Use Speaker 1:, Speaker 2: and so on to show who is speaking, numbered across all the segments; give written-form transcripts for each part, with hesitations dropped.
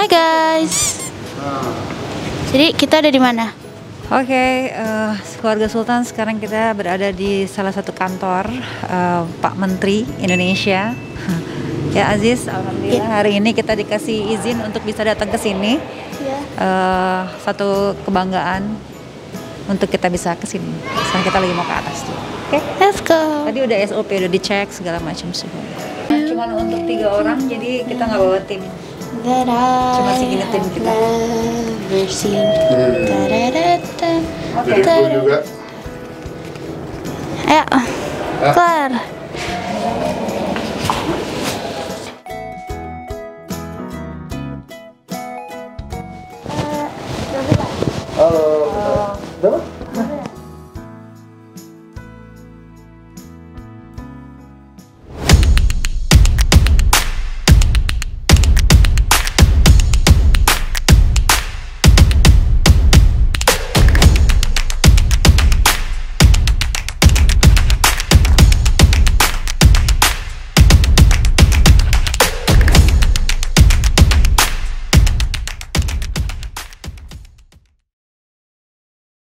Speaker 1: Hai guys. Jadi kita ada di mana?
Speaker 2: Oke, keluarga Sultan, sekarang kita berada di salah satu kantor Pak Menteri Indonesia. Ya Aziz, alhamdulillah hari ini kita dikasih izin untuk bisa datang ke sini. Satu kebanggaan untuk kita bisa ke sini. Sekarang kita lagi mau ke atas tuh. Oke,
Speaker 1: Let's go.
Speaker 2: tadi udah SOP, udah dicek segala macam semua. Cuma untuk 3 orang, jadi kita nggak bawa tim. Cuma segini tim kita.
Speaker 1: Oke.
Speaker 3: juga.
Speaker 1: Ayo, keluar.
Speaker 3: Halo. Berapa?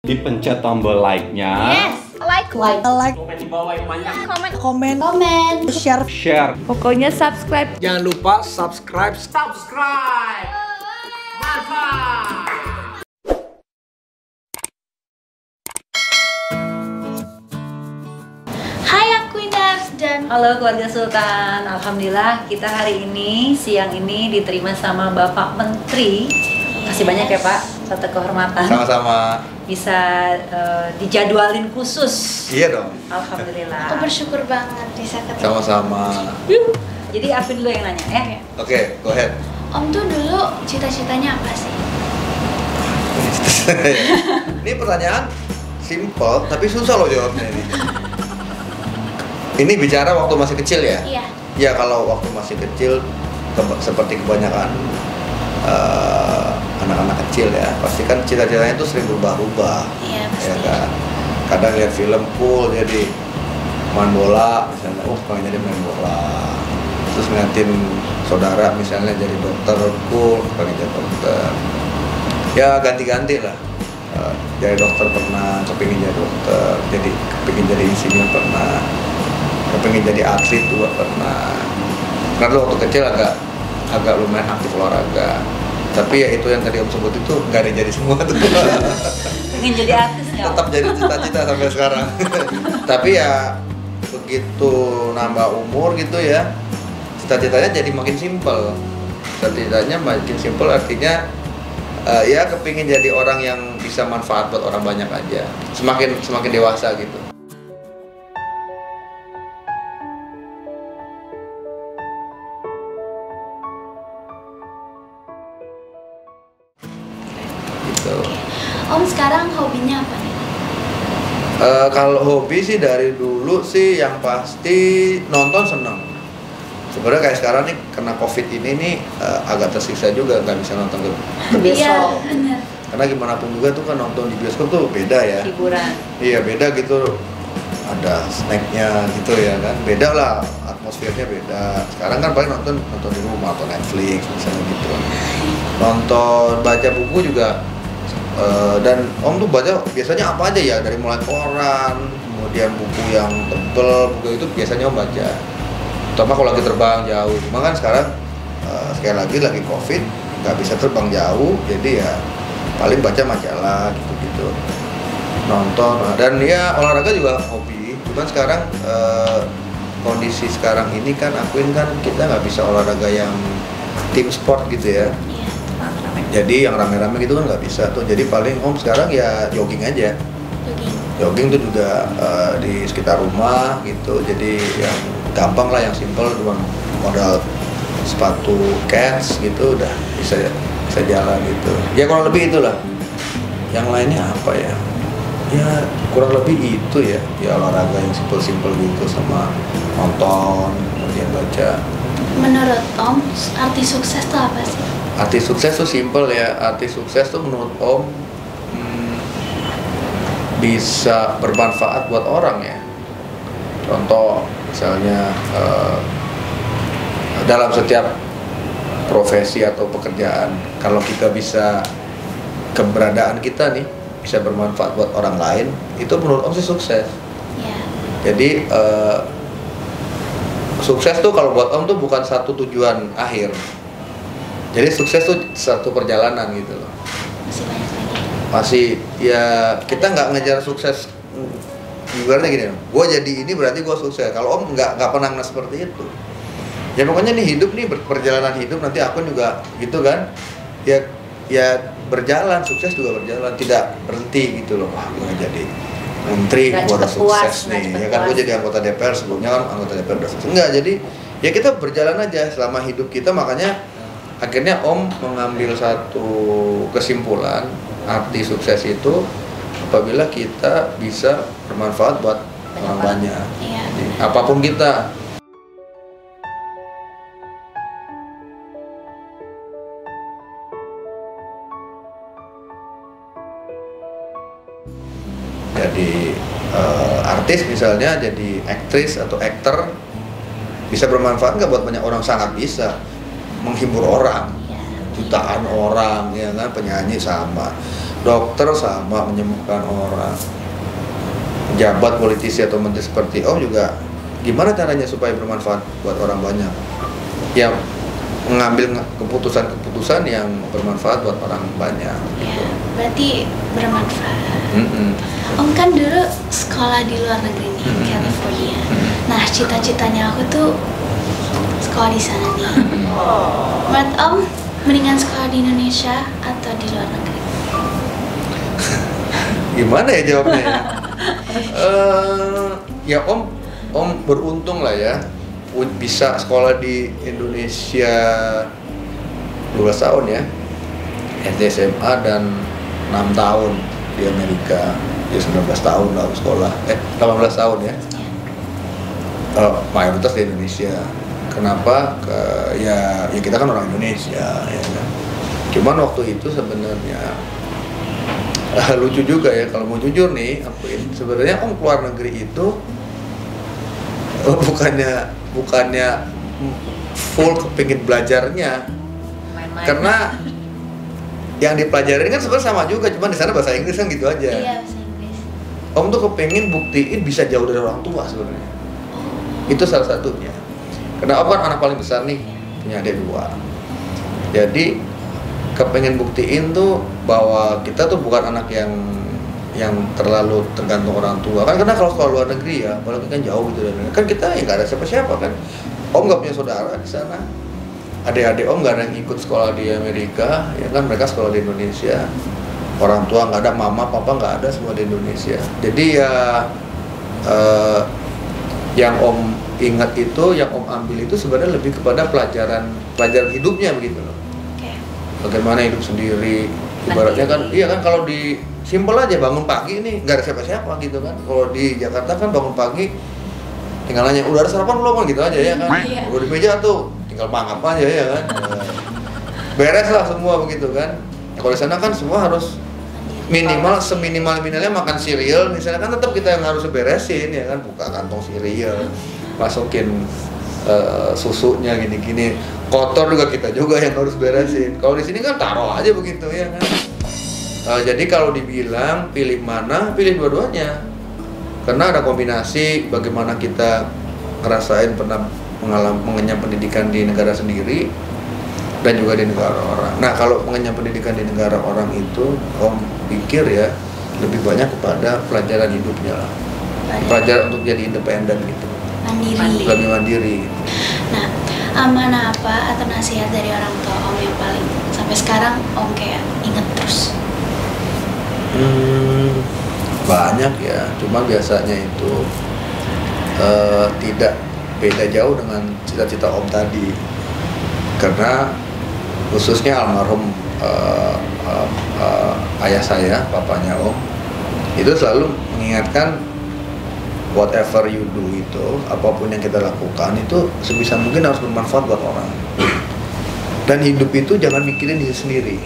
Speaker 4: Dipencet tombol like-nya,
Speaker 1: Like.
Speaker 4: komen di bawah yang banyak,
Speaker 1: Komen.
Speaker 4: share.
Speaker 2: Pokoknya subscribe.
Speaker 3: Jangan lupa subscribe.
Speaker 4: Mantap!
Speaker 1: Hai Aquiners dan
Speaker 2: Halo keluarga Sultan, alhamdulillah kita hari ini siang ini diterima sama Bapak Menteri. Kasih banyak ya Pak, satu kehormatan.
Speaker 3: Sama-sama.
Speaker 2: Bisa dijadwalin khusus.
Speaker 3: Iya dong.
Speaker 2: Alhamdulillah.
Speaker 1: aku bersyukur banget bisa ketemu.
Speaker 3: Sama-sama.
Speaker 2: Jadi Afin dulu yang nanya ya.
Speaker 3: Oke, go ahead.
Speaker 1: Om tuh dulu cita-citanya apa sih?
Speaker 3: Ini pertanyaan simple tapi susah loh jawabnya ini. Ini bicara waktu masih kecil ya?
Speaker 1: Iya.
Speaker 3: Ya kalau waktu masih kecil seperti kebanyakan anak-anak kecil ya, pasti kan cita-citanya itu sering berubah-ubah.
Speaker 1: Iya pasti.
Speaker 3: Ya kan? Kadang lihat film cool jadi main bola, misalnya, pengen jadi main bola. Terus ngeliatin saudara misalnya jadi dokter, cool, pengen jadi dokter. Ya ganti-ganti lah. Jadi dokter pernah, kepingin jadi dokter, jadi kepingin jadi insinyur pernah, kepingin jadi atlet juga pernah. Karena dulu waktu kecil agak lumayan aktif olahraga. Tapi ya itu yang tadi Om sebut itu nggak ada jadi semua tuh.
Speaker 2: Pengen jadi artis nggak?
Speaker 3: Tetap jadi cita-cita sampai sekarang. Tapi ya begitu nambah umur gitu ya, cita-citanya jadi makin simpel. Cita-citanya makin simpel artinya ya kepingin jadi orang yang bisa manfaat buat orang banyak aja. Semakin dewasa gitu. Gitu.
Speaker 1: Om sekarang hobinya apa nih?
Speaker 3: Kalau hobi sih dari dulu sih yang pasti nonton seneng. Sebenarnya kayak sekarang nih kena COVID ini nih agak tersiksa juga nggak bisa nonton ke
Speaker 1: Iya
Speaker 3: bioskop.
Speaker 1: benar.
Speaker 3: Karena gimana pun juga tuh kan nonton di bioskop tuh beda ya.
Speaker 2: Hiburan.
Speaker 3: Iya beda gitu. Ada snacknya gitu ya kan. Beda lah, atmosfernya beda. Sekarang kan paling nonton di rumah atau Netflix misalnya gitu. Nonton baca buku juga. Dan Om tuh baca biasanya apa aja ya, dari mulai koran, kemudian buku yang tebel, buku itu biasanya Om baca. Terutama kalau lagi terbang jauh. Cuma kan sekarang sekali lagi COVID, nggak bisa terbang jauh, jadi ya paling baca majalah gitu-gitu. Nonton, dan ya olahraga juga hobi. Cuman sekarang kondisi sekarang ini kan akuin kan kita nggak bisa olahraga yang tim sport gitu ya.
Speaker 1: Iya.
Speaker 3: Jadi yang rame-rame gitu kan nggak bisa tuh. Jadi paling Om sekarang ya jogging aja. Jogging tuh juga di sekitar rumah gitu. Jadi yang gampang lah, yang simple, cuma modal sepatu Keds gitu udah bisa jalan gitu. Ya kurang lebih itulah. Yang lainnya apa ya? Ya kurang lebih itu ya. Ya olahraga yang simple-simple gitu sama nonton, kemudian baca.
Speaker 1: Menurut Om, arti sukses itu apa sih?
Speaker 3: Arti sukses tuh simple ya. Arti sukses tuh menurut Om bisa bermanfaat buat orang ya. Contoh misalnya dalam setiap profesi atau pekerjaan, kalau kita bisa, keberadaan kita nih bisa bermanfaat buat orang lain, itu menurut Om sih sukses.
Speaker 1: Ya.
Speaker 3: Jadi sukses tuh kalau buat Om tuh bukan satu tujuan akhir. Jadi sukses tuh satu perjalanan gitu loh.
Speaker 1: Masih banyak lagi.
Speaker 3: Masih ya, kita nggak ngejar sukses. Ibaratnya gini, gue jadi ini berarti gue sukses. Kalau Om nggak pernah seperti itu. Ya pokoknya nih hidup nih, perjalanan hidup, nanti aku juga gitu kan. Ya berjalan, sukses juga berjalan, tidak berhenti gitu loh. Wah, gue jadi menteri,
Speaker 2: Nggak
Speaker 3: gue udah
Speaker 2: cepet puas,
Speaker 3: sukses
Speaker 2: nggak
Speaker 3: nih.
Speaker 2: cepet
Speaker 3: Ya kan, gue
Speaker 2: puas.
Speaker 3: jadi anggota DPR, sebelumnya kan anggota DPR udah sukses. Enggak, jadi ya kita berjalan aja selama hidup kita. Makanya akhirnya Om mengambil satu kesimpulan, arti sukses itu apabila kita bisa bermanfaat buat orang banyak.
Speaker 1: Iya.
Speaker 3: Jadi, apapun kita. Jadi artis misalnya, jadi aktris atau aktor, bisa bermanfaat nggak buat banyak orang? Sangat bisa. Menghibur orang, jutaan orang, ya kan. Penyanyi sama, dokter sama, menyembuhkan orang, pejabat, politisi atau menteri seperti Om juga. Gimana caranya supaya bermanfaat buat orang banyak? Ya mengambil keputusan-keputusan yang bermanfaat buat orang banyak.
Speaker 1: Ya, berarti bermanfaat.
Speaker 3: Mm-mm.
Speaker 1: Om kan dulu sekolah di luar negeri nih, California. Nah, cita-citanya aku tuh sekolah di sana nih. Menurut Om, mendingan sekolah di Indonesia atau di luar negeri?
Speaker 3: Gimana ya jawabnya ya? Ya Om beruntung lah ya, bisa sekolah di Indonesia 12 tahun ya, SD SMA, dan 6 tahun di Amerika. Ya 19 tahun lah sekolah, 18 tahun ya. Mayoritas di Indonesia. Kenapa? Ya kita kan orang Indonesia ya kan? Cuman waktu itu sebenarnya lucu juga ya, kalau mau jujur nih, sebenarnya Om keluar negeri itu bukannya full kepingin belajarnya,
Speaker 2: Main-main.
Speaker 3: karena yang dipelajarin kan sebenarnya sama juga, cuma di sana bahasa Inggris kan gitu aja.
Speaker 1: Iya, bahasa Inggris.
Speaker 3: Om tuh kepingin buktiin bisa jauh dari orang tua sebenarnya. Itu salah satunya. Karena Om kan anak paling besar nih, punya adik 2. Jadi kepengen buktiin tuh bahwa kita tuh bukan anak yang terlalu tergantung orang tua kan. Karena kalau sekolah luar negeri ya, apalagi kan jauh gitu dari kan, kita ya nggak ada siapa-siapa kan. Om nggak punya saudara di sana, adik-adik Om nggak ada yang ikut sekolah di Amerika ya kan, mereka sekolah di Indonesia. Orang tua nggak ada, mama papa nggak ada, semua di Indonesia. Jadi ya yang Om ingat itu, yang Om ambil itu sebenarnya lebih kepada pelajaran hidupnya begitu loh.
Speaker 1: Oke.
Speaker 3: Bagaimana hidup sendiri, ibaratnya kan, iya kan, kalau di simpel aja bangun pagi nih nggak ada siapa-siapa gitu kan. Kalau di Jakarta kan bangun pagi tinggal nanya udah ada sarapan belum kan, gitu aja ya kan.
Speaker 1: Iya.
Speaker 3: Udah di meja tuh tinggal mangap aja ya kan. Beres lah semua begitu kan. Kalau di sana kan semua harus minimal, seminimal-minimalnya makan cereal misalnya kan, tetap kita yang harus beresin ya kan, buka kantong cereal, masukin susunya gini-gini, kotor juga kita juga yang harus beresin. Kalau di sini kan taruh aja begitu ya kan. Jadi kalau dibilang pilih mana, pilih dua-duanya, karena ada kombinasi bagaimana kita ngerasain pernah mengenyam pendidikan di negara sendiri dan juga di negara orang. Nah, kalau mengenyam pendidikan di negara orang itu, Om pikir ya lebih banyak kepada pelajaran hidupnya lah, pelajaran untuk jadi independen gitu,
Speaker 1: Mandiri.
Speaker 3: lebih mandiri.
Speaker 1: Nah, amanah apa atau nasihat dari orang tua Om yang paling sampai sekarang Om kayak inget terus?
Speaker 3: Banyak ya, cuma biasanya itu tidak beda jauh dengan cita-cita Om tadi, karena khususnya almarhum ayah saya, papanya Om, itu selalu mengingatkan whatever you do itu, apapun yang kita lakukan itu sebisa mungkin harus bermanfaat buat orang. Dan hidup itu jangan mikirin diri sendiri.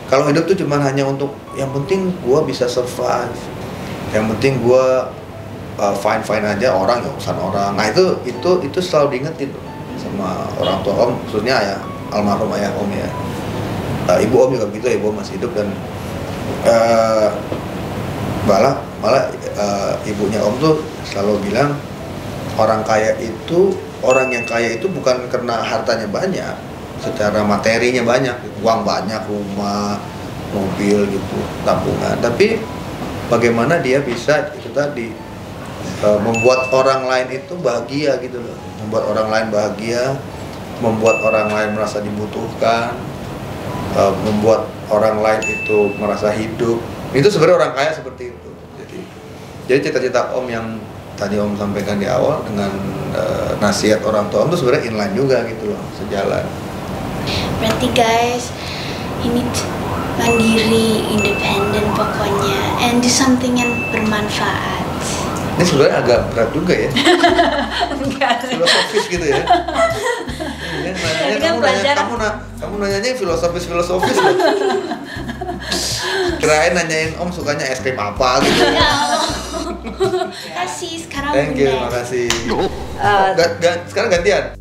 Speaker 3: Kalau hidup tuh cuman hanya untuk yang penting gue bisa survive, yang penting gue fine aja, orang ya urusan orang. Nah itu selalu diingetin tuh sama orang tua om, khususnya ya almarhum ayah om ya. Ibu om juga begitu, ibu om masih hidup dan malah ibunya om tuh selalu bilang orang yang kaya itu bukan karena hartanya banyak, secara materinya banyak, uang banyak, rumah, mobil gitu, tabungan, tapi bagaimana dia bisa itu tadi membuat orang lain itu bahagia gitu loh, membuat orang lain bahagia, membuat orang lain merasa dibutuhkan, membuat orang lain itu merasa hidup. Itu sebenarnya orang kaya seperti itu. Jadi cita-cita om yang tadi om sampaikan di awal dengan nasihat orang tua om itu sebenarnya inline juga gitu loh, sejalan.
Speaker 1: Berarti guys, ini mandiri, independen pokoknya, and do something yang bermanfaat.
Speaker 3: Ini sebenarnya agak berat juga ya. Filosofis gitu ya. Kamu nanyanya filosofis loh. Kirain nanyain om sukanya es krim apa gitu.
Speaker 1: Kasih sekarang.
Speaker 3: Thank you, makasih. Sekarang gantian.